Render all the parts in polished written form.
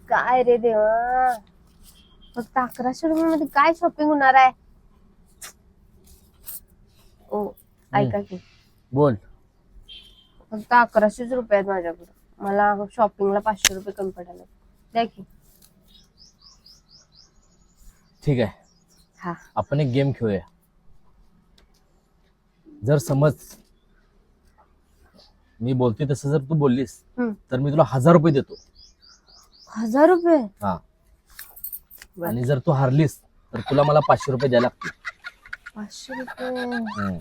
काय रे देवा, फक्त 1100 रुपये मध्ये काय शॉपिंग होणार आहे? ओ ऐका की, बोल. फक्त 1100 रुपये आहेत माझ्याकडे. मला शॉपिंगला 500 रुपये कमी पडायला द्या की. ठीक आहे, हा आपण एक गेम खेळूया. जर समज मी बोलते तसं जर तू बोललीस तर मी तुला 1000 रुपये देतो. 1000 रुपये? हा. बर. आणि जर तू हारलीस तर तुला मला 500 रुपये द्यायला लागतील. 500 रुपये?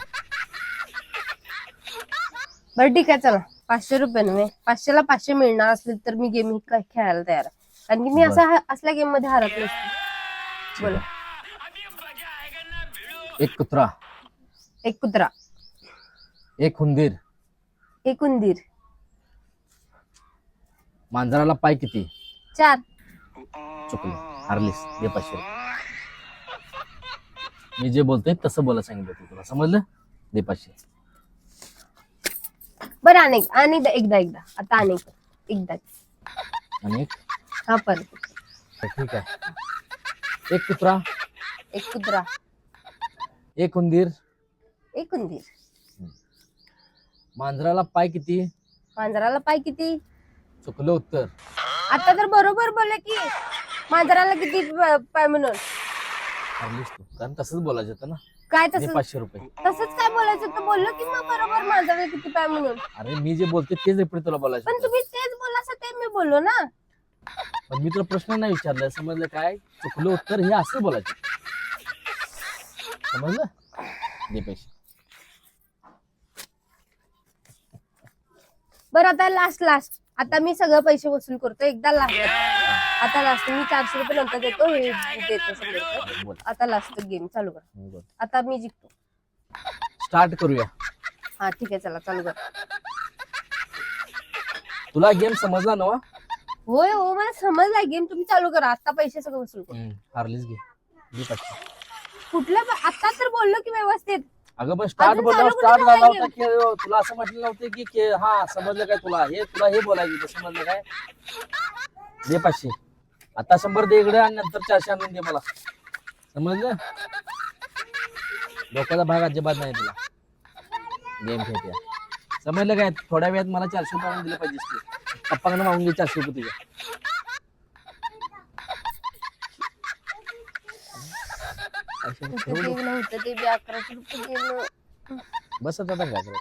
बरं ठीक आहे, चला 500 रुपये नव्हे, 500ला 500 मिळणार असले तर मी गेम काय खेळायला तयार आहे. कारण की मी असल्या गेम मध्ये हारत नसते. बोला. एक कुत्रा, एक कुत्रा, एक हुंदीर, एक उंदीर, मांजराला पाय किती? 4. चुकलं, हारलीस. दे 500 रुपये. मी जे बोलतोय तसं बोला सांगितलं तुला, समजलं? दे 500. बरं एकदा आता एकदा आणि हा परत. ठीक आहे. एक कुत्रा, एक कुत्रा, एक हुंदीर, एक उंदीर, मांजराला पाय किती? मांजराला पाय किती? चुकलं उत्तर. आता तर बरोबर बोलले की, मांजराला किती पाय म्हणून. हारलीस तू, कारण तसंच बोलायचं होतं ना. काय दे तसं? 500 रुपये. तसंच काय बोलायचं तर बोललो की मग बरोबर मांजराला किती पाय म्हणून. अरे मी जे बोलते तेच रिपीट तुला बोलायचं पण होतं. तुम्ही तेच बोलास ते मी बोललो ना. पण मी तुला प्रश्न नाही विचारला, समजलं काय? चुकलं उत्तर हे असं बोलायचं, समजलं? दे पैसे. बरं आता लास्ट आता मी सगळं पैसे वसूल करतो एकदा लास्ट. आता लास्ट मी 400 रुपये नंतर देतो, हे देतो 100 रुपये. बोल. आता लास्ट गेम चालू कर. बोल. आता मी जिंकतो. स्टार्ट करूया. हा ठीक आहे, चला चालू कर. तुला गेम समजला ना? होय हो, मला समजलाय गेम. तुम्ही चालू करा. आता पैसे सगळं वसूल करू. हारलीस घे. दे 500. कुठलं आता तर बोललो की व्यवस्थित. अगं पण स्टार्ट अजून बोलला, चालू स्टार्ट कुठं झाला झालं होता की तुला असं म्हटलं नव्हतं की हा समजलं काय तुला हे बोलायचं, समजलं काय? दे 500. आता 100 दे इकडे आणि नंतर 400 आणून दे मला, समजलं? डोक्याचा भाग अजिबात नाही तुला. गेम खेळते, समजलं काय? थोड्या वेळात मला 400 रुपये आणून दिले पाहिजेस तू. पप्पांना मागून घे 400 रुपये तुझ्या. ते नव्हतं ते 1100 रुपये गेलं. बस आता काय करायचं?